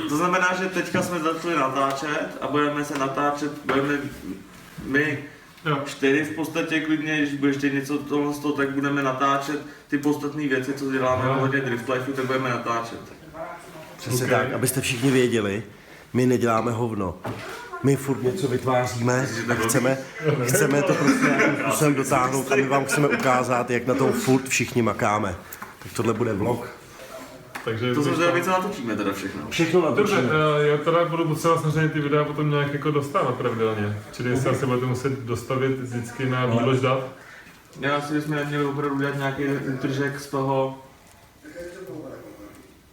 To znamená, že teďka jsme začali natáčet a budeme se natáčet, budeme my 4 v podstatě klidně, když bude ještě něco tohle z toho, tak budeme natáčet ty podstatné věci, co děláme hodně Drift Lifeu, tak budeme natáčet. Přesně tak, abyste všichni věděli, my neděláme hovno. My furt něco vytváříme a chceme to prostě nějakým způsobem dotáhnout a my vám chceme ukázat, jak na tom furt všichni makáme. Tak tohle bude vlog. Takže to znamená, my co natočíme teda všechno. Všechno natočíme. Dobře, já teda budu potřeba samozřejmě ty videa potom nějak jako dostávat pravidelně. Čili jestli asi budete muset dostavit vždycky na výlož dat. Já si bychom neměli opravdu udělat nějaký útržek z toho.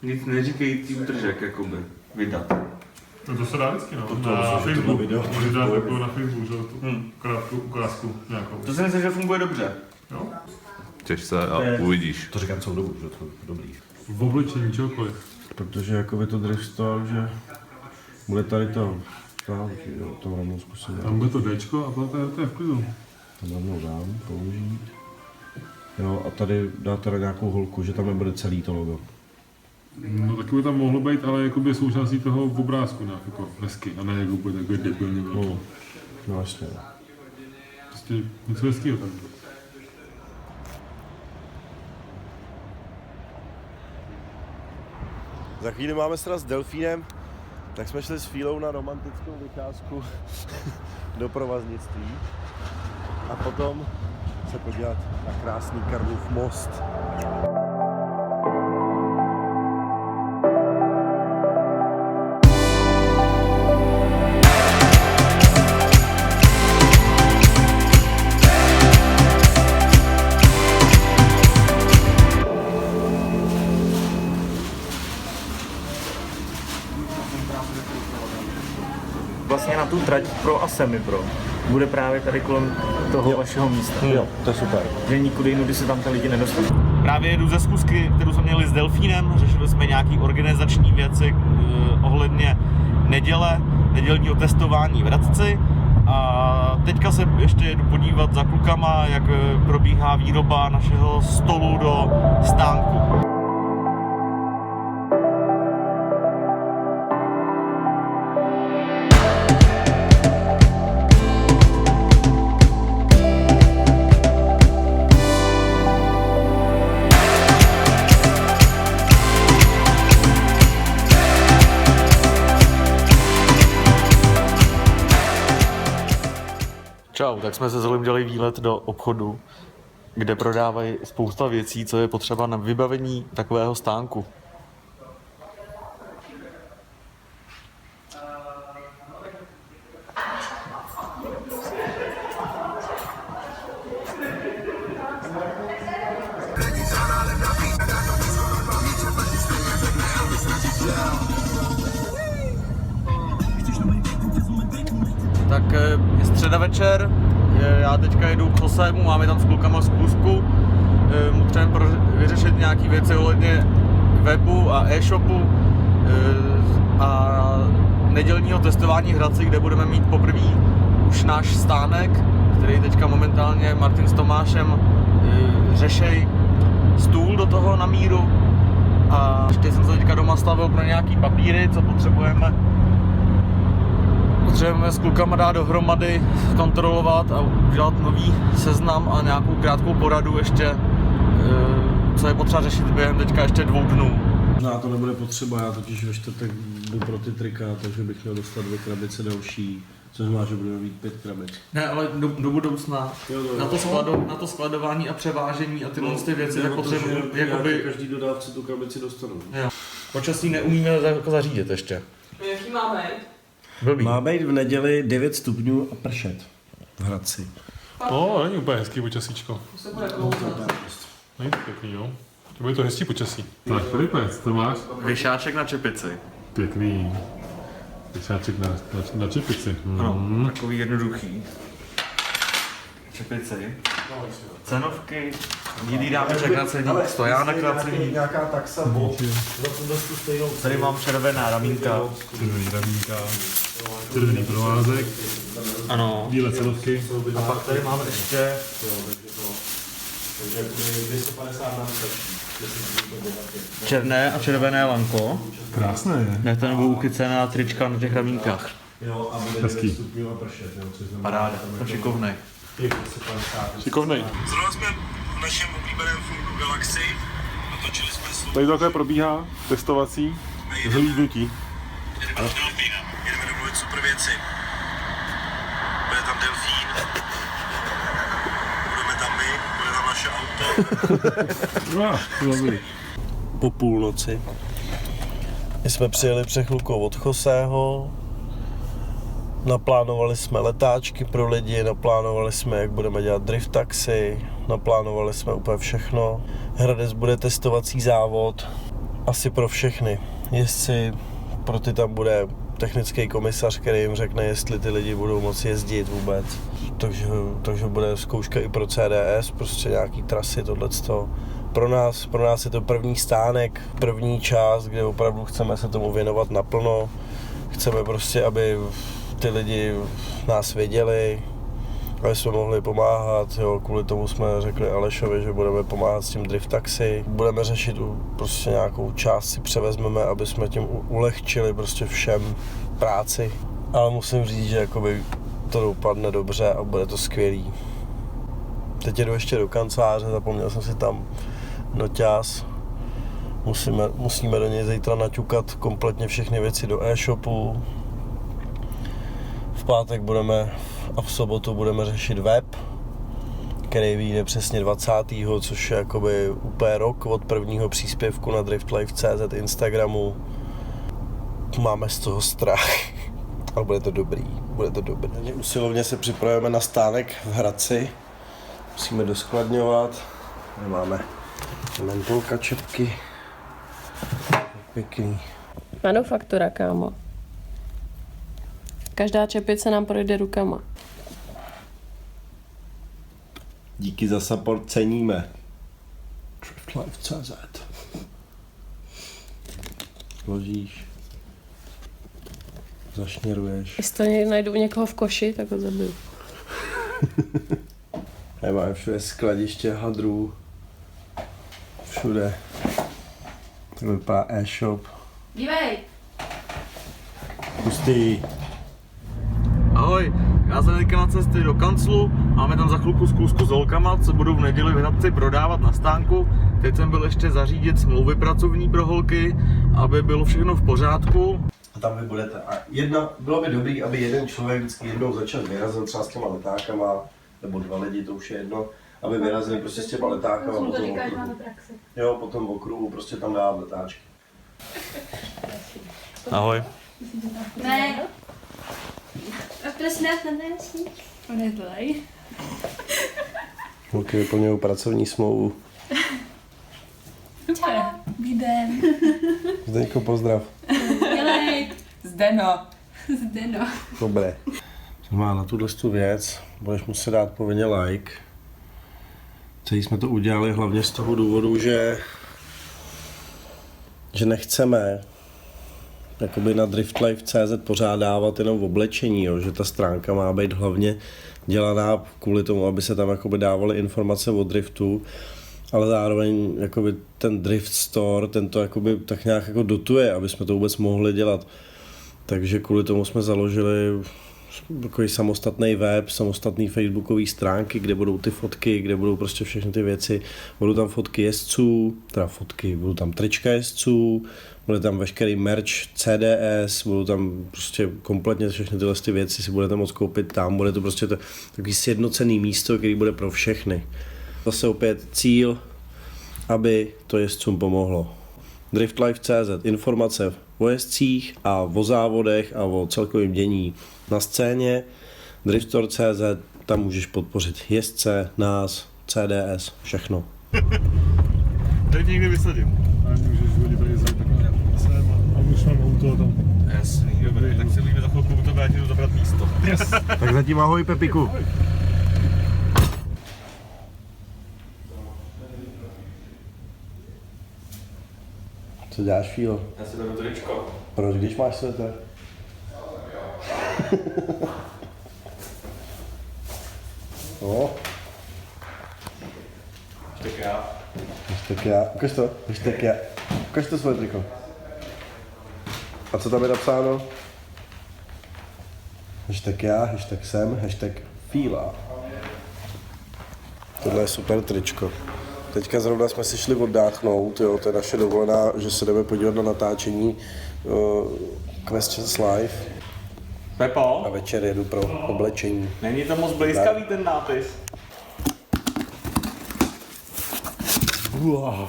Nic neříkající útržek, jakoby, vydat. No to se dá vždycky, no. Na Facebooku. Můžeš dát jako na Facebooku, že tu krátkou ukázku nějakou. To si myslím, že funguje dobře. Jo? Těž se a uvidíš. To říkám celou dobu, že to je dobrý. V obličení čokoliv. Protože jako by to driftstál, že bude tady to rovnou zkusím. Tam bude to Dčko a to je v klidu. Tam rovnou dám, použít. Jo, a tady dá teda nějakou holku, že tam nebude celý to logo. No taky by tam mohlo být, ale jakoby součástí toho obrázku nějak jako hezky, a ne jako bude takový debilně velký. No jasně. Prostě něco hezkýho tam. Za chvíli máme sraz s delfínem, tak jsme šli s Fílou na romantickou vycházku do provaznictví a potom se podívat na krásný Karlův most. Vlastně na tu trať pro a semi-pro bude právě tady kolem toho vašeho místa. Jo, to je super. Že nikudy jinudy se tam ty lidi nedostanou. Právě jedu ze schůzky, kterou jsme měli s delfínem, řešili jsme nějaký organizační věci ohledně nedělního testování v Hradci. A teďka se ještě jedu podívat za klukama, jak probíhá výroba našeho stolu do stánku. Čau, tak jsme se Zolim dělali výlet do obchodu, kde prodávají spousta věcí, co je potřeba na vybavení takového stánku. Tak je středa večer, já teďka jedu k Chosému, máme tam s klukama zkoušku. Potřebujeme vyřešit nějaké věci ohledně webu a e-shopu a nedělního testování v Hradci, kde budeme mít poprvé už náš stánek, který teďka momentálně Martin s Tomášem řešej stůl do toho na míru. A ještě jsem se teďka doma stavil pro nějaký papíry, co potřebujeme s klukama dát dohromady, kontrolovat a udělat nový seznam a nějakou krátkou poradu ještě, co je potřeba řešit během teďka ještě 2 dnů. Možná to nebude potřeba, já totiž ve čtvrtek jdu pro ty trika, takže bych měl dostat 2 krabice další, což znamená, že budeme mít 5 krabic. Ne, ale do budoucna, na to skladování a převážení a tyhle ty věci, tak potřebuji jakoby... Každý dodávce tu krabici dostanu. Jo. Počasí neumíme jako zařídit ještě. Jaký má být? Blbý. Má být v neděli 9 stupňů a pršet v Hradci. Není úplně hezký počasíčko. To se bude klouzat. Není to pěkný, jo? To bude to hezký počasí. Tak Filipe, co máš? Vyšáček na čepici. Pěkný. Vyšáček na čepici. Ano, takový jednoduchý. Čepici. Cenovky. Bílý dámeček na ceník, stojánek na ceník. Nějaká taxa, Tady mám červená ramínka. Červený provázek. Ano. Bílé cenovky. A pak tady máme ještě Takže bude 250 nám stačí. Černé a červené lanko. Krásné je. Ne, to nebudou uchycená trička na těch ramínkách. Jo, a bude Hezký. 9 stupňů a pršet, jo, což znamená... Paráda, to šikovnej. Těch 250. Šikovnej. Zrovna jsme v našem oblíbeném Fordu Galaxy a točili jsme Tady takhle probíhá testovací zhlídnutí. Jedeme do delfína, jedeme domluvit super věci. Bude tam delfín, budeme tam my, bude tam naše auto. Dobrý. Po půlnoci. My jsme přijeli přechlukou od Chosého, naplánovali jsme letáčky pro lidi, naplánovali jsme, jak budeme dělat drift taxi, naplánovali jsme úplně všechno. Hradec bude testovací závod, asi pro všechny. Jezdci, pro ty tam bude technický komisař, který jim řekne, jestli ty lidi budou moci jezdit vůbec. Takže bude zkouška i pro CDS, prostě nějaký trasy, tohleto. Pro nás je to první stánek, první část, kde opravdu chceme se tomu věnovat naplno. Chceme prostě, aby ty lidi nás věděli, aby jsme mohli pomáhat. Jo, kvůli tomu jsme řekli Alešovi, že budeme pomáhat s tím drift taxi. Budeme řešit prostě nějakou část, si převezmeme, aby jsme tím ulehčili prostě všem práci. Ale musím říct, že jakoby to dopadne dobře a bude to skvělý. Teď jdu ještě do kanceláře, zapomněl jsem si tam noťaz. Musíme do něj zítra naťukat kompletně všechny věci do e-shopu. V pátek a v sobotu budeme řešit web, který vyjde přesně 20. což je jakoby úplně rok od prvního příspěvku na driftlife.cz Instagramu. Máme z toho strach, ale bude to dobrý. Usilovně se připravujeme na stánek v Hradci. Musíme doskladňovat. Máme mentolka čepky. Pěkný. Manufaktura, kámo. Každá čepice nám projde rukama. Díky za support, ceníme. Driftlife.cz Složíš. Zašněruješ. Jestli to někdy najdu u někoho v koši, tak ho zabiju. Máme všude skladiště hadrů. Všude. Tak vypadá e-shop. Dívej! Hustý. Ahoj, já jsem teďka na cestě do kanclu, máme tam za chvilku zkoušku s holkama, co budou v neděli v Hradci prodávat na stánku. Teď jsem byl ještě zařídit smlouvy pracovní pro holky, aby bylo všechno v pořádku. A tam vy budete. A bylo by dobrý, aby jeden člověk vždycky jednou za čas vyrazil třeba s těma letákama, nebo 2 lidi, to už je jedno, aby vyrazili prostě s těma letákama. To potom říkáš, okruhu. máme praxi. Jo, potom v okruhu prostě tam dát letáčky. Ahoj. Ne. A prosím nás nenesmí. Nedělej. Holky vyplňují pracovní smlouvu. Čau. Bídem. Zdeňko, pozdrav. Dělej. Zdeno. Zdeno. Dobré. Má na tuhle věc, budeš muset dát povinně like. Celý jsme to udělali hlavně z toho důvodu, že nechceme jakoby na driftlife.cz pořádávat jenom v oblečení, jo, že ta stránka má být hlavně dělaná kvůli tomu, aby se tam jakoby dávaly informace o driftu, ale zároveň jakoby ten drift store, ten to jakoby tak nějak jako dotuje, aby jsme to vůbec mohli dělat. Takže kvůli tomu jsme založili takový samostatný web, samostatný facebookový stránky, kde budou ty fotky, kde budou prostě všechny ty věci. Budou tam fotky jezdců, budou tam trička jezdců, bude tam veškerý merch CDS, budou tam prostě kompletně všechny tyhle ty věci si budete moct koupit tam, bude to prostě takový sjednocený místo, který bude pro všechny. Zase opět cíl, aby to jezdcům pomohlo. Driftlife.cz, informace o jezdcích a o závodech a o celkovém dění na scéně. Driftor.cz, tam můžeš podpořit jezdce, nás, CDS, všechno. Teď někdy vysadím. A můžeš hodit tady za takhle sem a už mám auto tam. Jasný, dobrý. Tak si uvidíme za chvilku u tebe, já ti jdu zabrat místo. Yes. Tak zatím ahoj, Pepiku. Co děláš, Fílo? Já si vezmu tričko. Proč, když máš svetr? No. Hashtag já. Ukaž to. Hashtag já. Ukaž to svoje triko. A co tam je napsáno? Hashtag já, hashtag jsem, hashtag Fíla. Tohle je super tričko. Teďka zrovna jsme si šli oddáchnout, jo, to je naše dovolená, že se jdeme podívat na natáčení Questions Live. Pepo, A večer jedu pro oblečení. není to moc blízkavý ten nápis. Wow.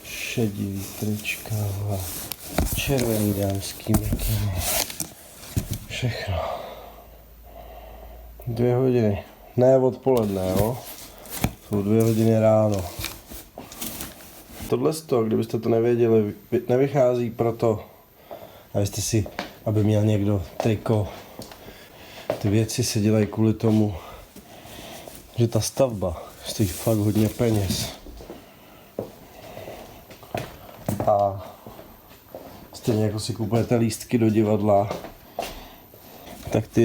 Šedivý trička, červený dámský mikiny. Všechno. 2 hodiny. Ne odpoledne, jo? Jsou 2 hodiny ráno. Tohle kdybyste to nevěděli, nevychází proto, abyste si, aby měl někdo triko. Ty věci se dělají kvůli tomu, že ta stavba stojí fakt hodně peněz. A stejně jako si kupujete lístky do divadla, tak ty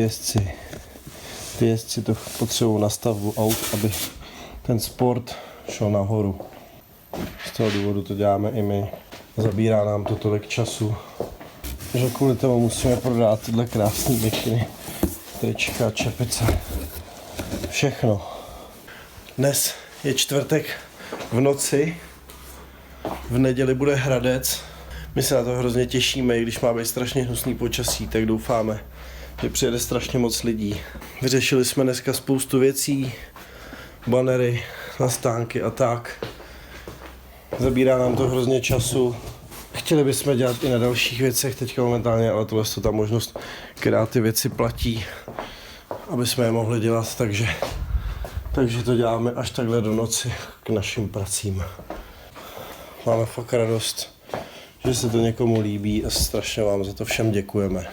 jezdci to potřebují na stavbu aut, aby ten sport šel nahoru. Z toho důvodu to děláme i my. Zabírá nám to tolik času, že kvůli tomu musíme prodat tyhle krásné mikiny, trička, čepice, všechno. Dnes je čtvrtek v noci, v neděli bude Hradec. My se na to hrozně těšíme, i když má být strašně hnusný počasí, tak doufáme, že přijede strašně moc lidí. Vyřešili jsme dneska spoustu věcí, banery, nastánky a tak. Zabírá nám to hrozně času. Chtěli bychom dělat i na dalších věcech teďka momentálně, ale tohle je ta možnost, která ty věci platí, aby jsme je mohli dělat, takže to děláme až takhle do noci k našim pracím. Máme fakt radost, že se to někomu líbí a strašně vám za to všem děkujeme.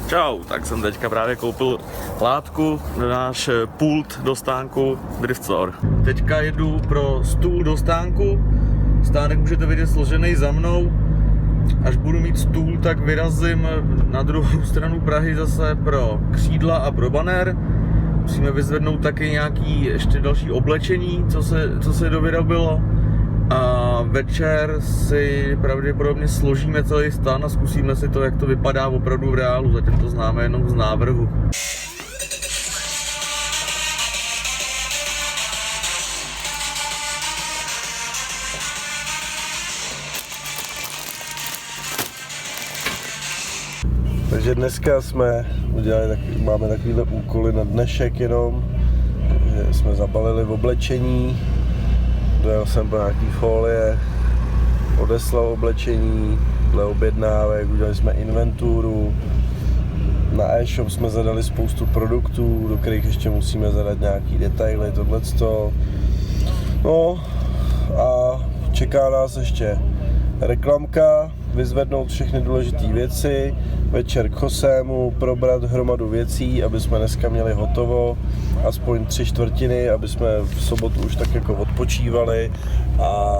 Čau, tak jsem teďka právě koupil látku na náš pult do stánku Drift Store. Teďka jedu pro stůl do stánku. Stánek můžete vidět složený za mnou. Až budu mít stůl, tak vyrazím na druhou stranu Prahy zase pro křídla a pro banér. Musíme vyzvednout taky nějaký ještě další oblečení, co se dovyrobilo. A večer si pravděpodobně složíme celý stan a zkusíme si to, jak to vypadá opravdu v reálu. Zatím to známe jenom z návrhu. Takže dneska jsme udělali, máme takovýhle úkoly na dnešek jenom, že jsme zabalili v oblečení, dojel jsem po nějaký folie, odeslal oblečení, dle objednávek, udělali jsme inventuru, na e-shop jsme zadali spoustu produktů, do kterých ještě musíme zadat nějaký detaily, tohleto. No a čeká nás ještě reklamka, vyzvednout všechny důležité věci, večer k Chosému, probrat hromadu věcí, aby jsme dneska měli hotovo, aspoň 3/4, aby jsme v sobotu už tak jako odpočívali a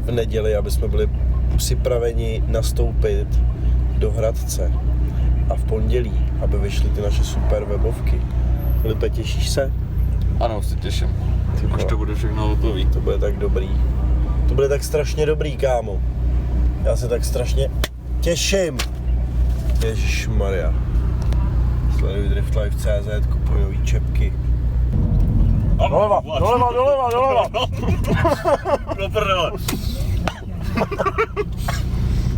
v neděli, aby jsme byli připraveni nastoupit do Hradce. A v pondělí, aby vyšly ty naše super webovky. Filipe, těšíš se? Ano, se těším. Až to bude všechno hotový. To bude tak dobrý. To bude tak strašně dobrý, kámo. Já se tak strašně těším. Ježišmarja. Sleduj DriftLife.cz, kupuj nový čepky. Doleva, doleva, doleva, doleva. Do prdele.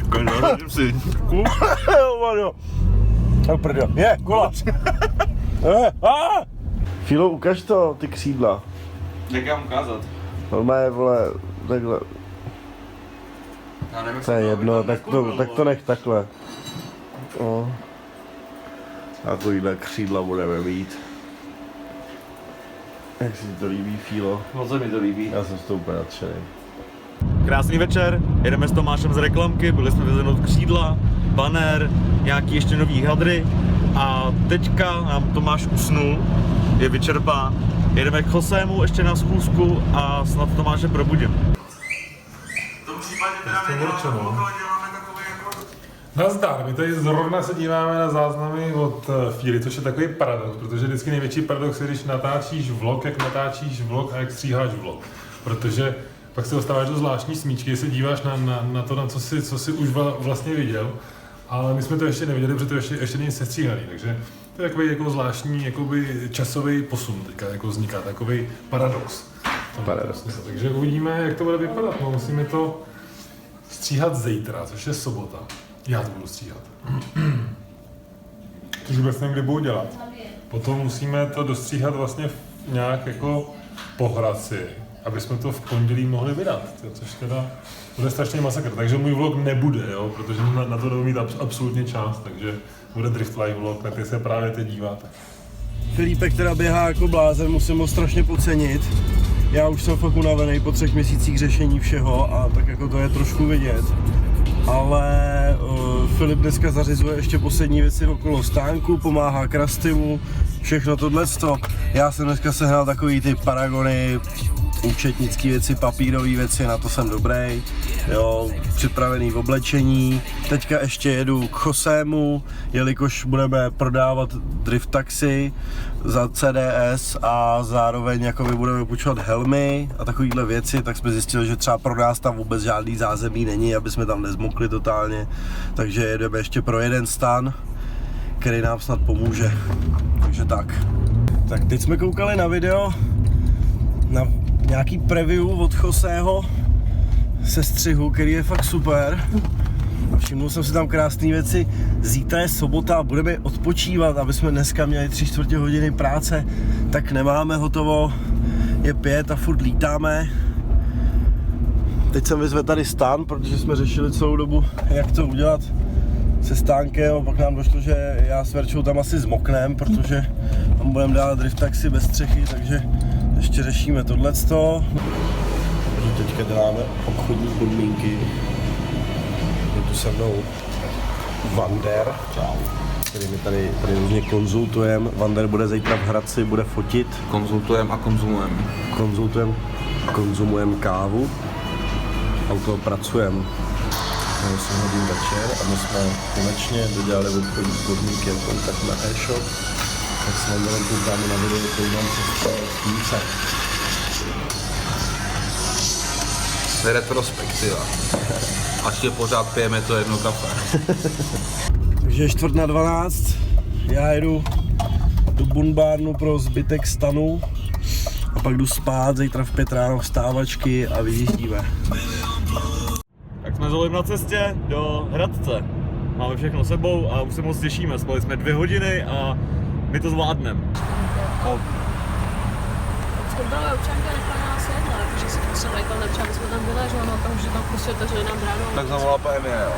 Každým si. Do prdele. Je, kolač. Filo, ukaž to, ty křídla. Jak já mám ukázat? Normálně, vole, takhle. To je jedno, tak to nech takhle. O. A takovýhle křídla budeme mít. Jak si to líbí, Fílo? Moc se mi to líbí. Já jsem s tou úplně nadšený. Krásný večer, jedeme s Tomášem z reklamky, byli jsme vyzvednout křídla, banér, nějaký ještě nový hadry a teďka nám Tomáš usnul, je vyčerpán. Jedeme k Chosému ještě na schůzku a snad Tomáše probudím. V tom případě teda neděláme takový jako Nazdar, my tady zrovna se díváme na záznamy od Fíly, což je takový paradox, protože vždycky největší paradox je, když natáčíš vlog, jak natáčíš vlog a jak stříháš vlog. Protože pak se dostáváš do zvláštní smíčky, se díváš na to, na co jsi už vlastně viděl, ale my jsme to ještě neviděli, protože to ještě není sestříhaný, takže to je takový jako zvláštní jakoby časový posun, teďka jako vzniká takový paradox. Takže uvidíme, jak to bude vypadat. No, musíme to stříhat zítra, což je sobota. Já to budu stříhat. Což vůbec nevím, kdy budu dělat. Potom musíme to dostříhat vlastně nějak jako po Hradci, aby jsme to v pondělí mohli vydat, což teda bude strašně masakr. Takže můj vlog nebude, jo, protože na to nebudu mít absolutně čas, takže bude Drift Live vlog, na který se právě teď díváte. Filipek teda běhá jako blázen, musím ho strašně podcenit. Já už jsem fakt unavený po 3 měsících řešení všeho a tak jako to je trošku vidět. Ale Filip dneska zařizuje ještě poslední věci okolo stánku, pomáhá Krastimu, všechno tohleto. Já jsem dneska sehnal takový ty paragony, účetnické věci, papírové věci, na to jsem dobrý, jo, připravený v oblečení. Teďka ještě jedu k Josému, jelikož budeme prodávat drift taxi za CDS a zároveň jakoby budeme půjčovat helmy a takovýhle věci, tak jsme zjistili, že třeba pro nás tam vůbec žádný zázemí není, aby jsme tam nezmokli totálně, takže jedeme ještě pro jeden stan, který nám snad pomůže, takže tak. Tak teď jsme koukali na video, na nějaký preview od Joseho sestřihu, který je fakt super. A všimnul jsem si tam krásné věci. Zítra je sobota a budeme odpočívat, aby jsme dneska měli 3/4 hodiny práce, tak nemáme hotovo. Je 5 a furt lítáme. Teď jsem vyzvedl tady stán, protože jsme řešili celou dobu, jak to udělat se stánkem, a pak nám došlo, že já s Verčou tam asi zmoknem, protože tam budeme dát drift taxi bez střechy, takže ještě řešíme tohleto. Teďka děláme obchodní podmínky. Je tu se mnou Vander, který my tady různě konzultujeme. Vander bude zítra v Hradci, bude fotit. Konzultujeme a konzumujeme. Konzumujeme kávu a u toho pracujeme. 8 hodin večer a my jsme konečně dodělali obchodní podmínky, kontakt na e-shop. Tak se vám jenom koukáme na video, který mám přes Retrospektiva. Až je pořád pijeme to jedno kafe. Takže je 11:45, já jedu do Bunbárnu pro zbytek stanu a pak jdu spát, zítra v 5 ráno vstávačky a vyjíždíme. Tak jsme zvolili na cestě do Hradce. Máme všechno sebou a už se moc těšíme. Spali jsme 2 hodiny a my to zvládneme. To byla občanka nechala nás jedla, takže si to řekl, nepřáli jsme tam byli, že ono okamžitě tam prostě otevřeli nám bránu. Tak zavolá PME, jo.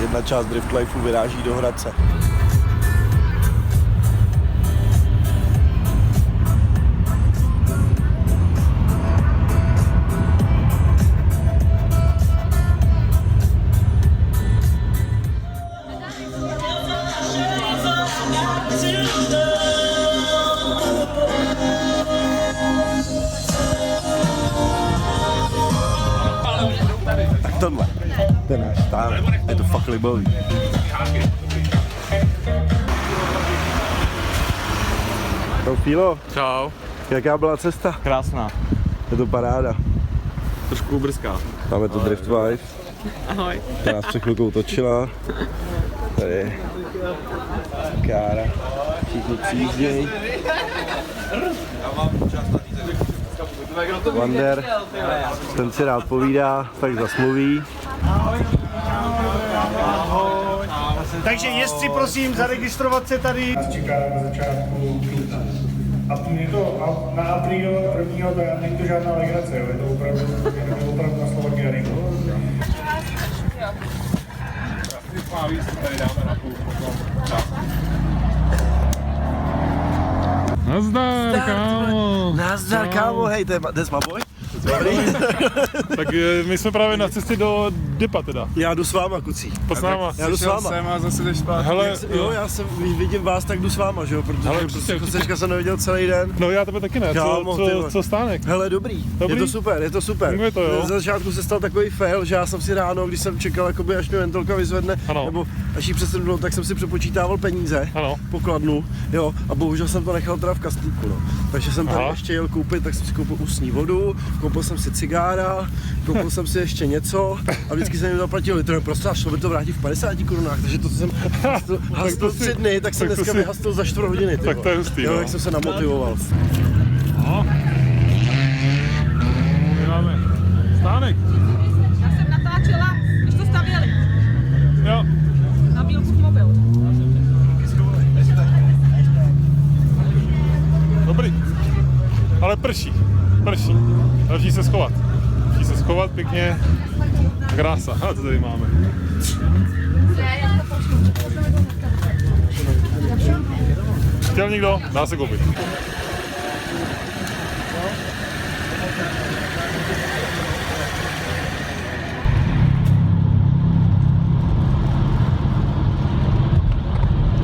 Jedna část Drift Lifeu vyráží do Hradce. Tak tohle, to je náš stán, je to fakt libový. Čau Fílo, Čau. jaká byla cesta? Krásná. Je to paráda. Trošku brzká. Máme tu Drift Wife, Ahoj. která nás před chvilkou točila. Tady je Kára, všichni přijíždějí. Vander, ten si rád povídá, tak zasmluví. Takže jestli prosím zaregistrovat se tady. Čeká na začátku května. A je to na apríl 1. není to žádná legrace, je to opravdu na Slovaky a Rigo. Nazdar, kámo! Nazdar, kámo, hej, that's my boy. Tak my jsme právě na cestě do Děpa teda. Já jdu s váma, kucí. Pojď s náma. Já jdu s váma. a zase jdeš zpátky. Hele, Jo, já jsem, vidím vás, tak jdu s váma, že jo, protože Hele, prostě přesně, Kosečka jsem neviděl celý den. no já tebe taky ne, Kámo, ty vole. co stánek? Hele, dobrý. Je to super, je to super. Funguje to, jo? Ze začátku se stal takový fail, že já jsem si ráno, když jsem čekal, jakoby, až mě mentolka vyzvedne, Ano. nebo až jí přesednu, tak jsem si přepočítával peníze, Ano. pokladnu, jo, a bohužel jsem to nechal teda v kastlíku, no. Takže jsem tam Aha. ještě jel koupit, tak jsem si koupil ústní vodu, koupil jsem si cigára, koupil jsem si ještě něco a vždycky jsem jim zaplatil litr, prostě a šlo by to vrátit v 50 korunách, takže to, co jsem hastil 3 dny, tak jsem tak to dneska si- vyhastil za 4 hodiny, ty tak vole. to je hustý, Jo, no. jak jsem se namotivoval. No. Tady máme stánek. Já jsem natáčela, když to stavěli. Jo. Na Bílský mobil. Dobrý. Ale prší. Další se schovat. Pěkně. Krása. A to tady máme. Chtěl někdo? Dá se koupit.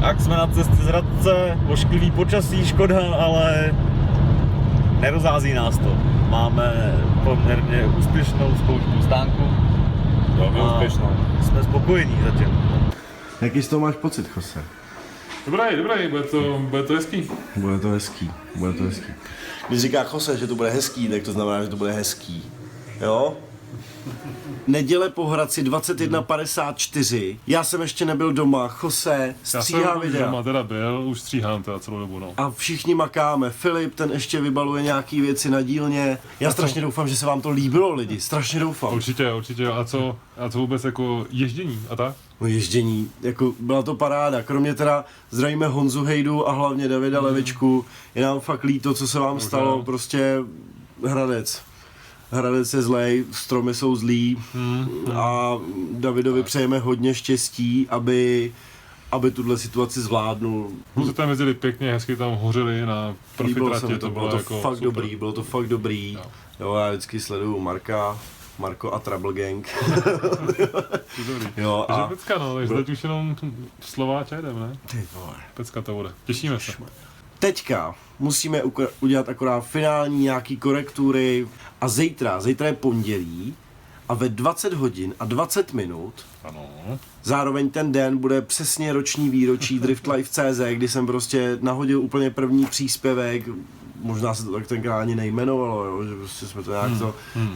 Tak jsme na cestě z Hradce, ošklivý počasí, škoda, ale nerozhází nás to. Máme poměrně úspěšnou zkoušku stánku. Velmi A úspěšnou. Jsme spokojení zatím. Jaký z toho máš pocit, Jose? Dobrý, bude to hezký. Bude to hezký. Když říká Jose, že to bude hezký, tak to znamená, že to bude hezký. Jo? Neděle po Hradci 21:54. Já jsem ještě nebyl doma, Jose Já stříhá jsem už videa. doma teda byl, už stříhám teda celou dobu, no. A všichni makáme. Filip, ten ještě vybaluje nějaký věci na dílně. Já strašně doufám, že se vám to líbilo, lidi. Strašně doufám. Určitě. A co vůbec jako ježdění a tak? No ježdění, jako byla to paráda. Kromě teda zdravíme Honzu Hejdu a hlavně Davida Levičku. Je nám fakt líto, co se vám stalo. Prostě Hradec je zlej, stromy jsou zlí a Davidovi přejeme hodně štěstí, aby tuhle situaci zvládnul. Kluci tam jezdili pěkně, hezky tam hořili na Líbilo se profitratě, mi to, bylo to jako fakt super. dobrý, bylo to fakt dobrý. Jo, já vždycky sleduju Marko a Trouble Gang. Dobrý. Jo, Takže a pecka, no, takže teď už jenom Slováče jedem, ne? ty vole. Pecka to bude. Těšíme se. Teďka musíme udělat akorát finální nějaký korektury a zítra je pondělí a ve 20 hodin a 20 minut Ano. zároveň ten den bude přesně roční výročí DriftLife.cz, kdy jsem prostě nahodil úplně první příspěvek, možná se to tak tenkrát ani nejmenovalo, jo, že prostě jsme to nějak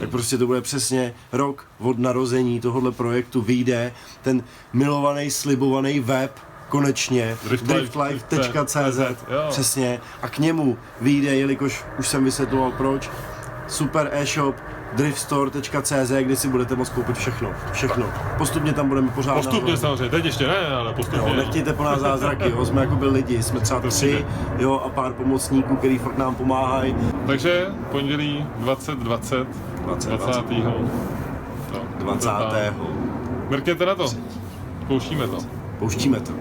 tak prostě to bude přesně rok od narození tohohle projektu, vyjde ten milovaný, slibovaný web, konečně, driftlife.cz, přesně, a k němu vyjde, jelikož už jsem vysvětloval proč, super e-shop, driftstore.cz, kde si budete moct koupit všechno. Postupně tam budeme pořád Postupně samozřejmě, teď ještě ne, ale postupně. Jo, nechtějte po nás zázraky, jo, jsme jako byli lidi, jsme třeba 3, jo, a pár pomocníků, který fakt nám pomáhají. Takže pondělí 20. 20. Mrkněte na to. Pouštíme to. Pouštíme to.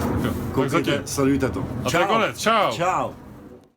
Tak jo. Koukejte, Tak zatím. sledujte to. A to je konec, čau. Čau.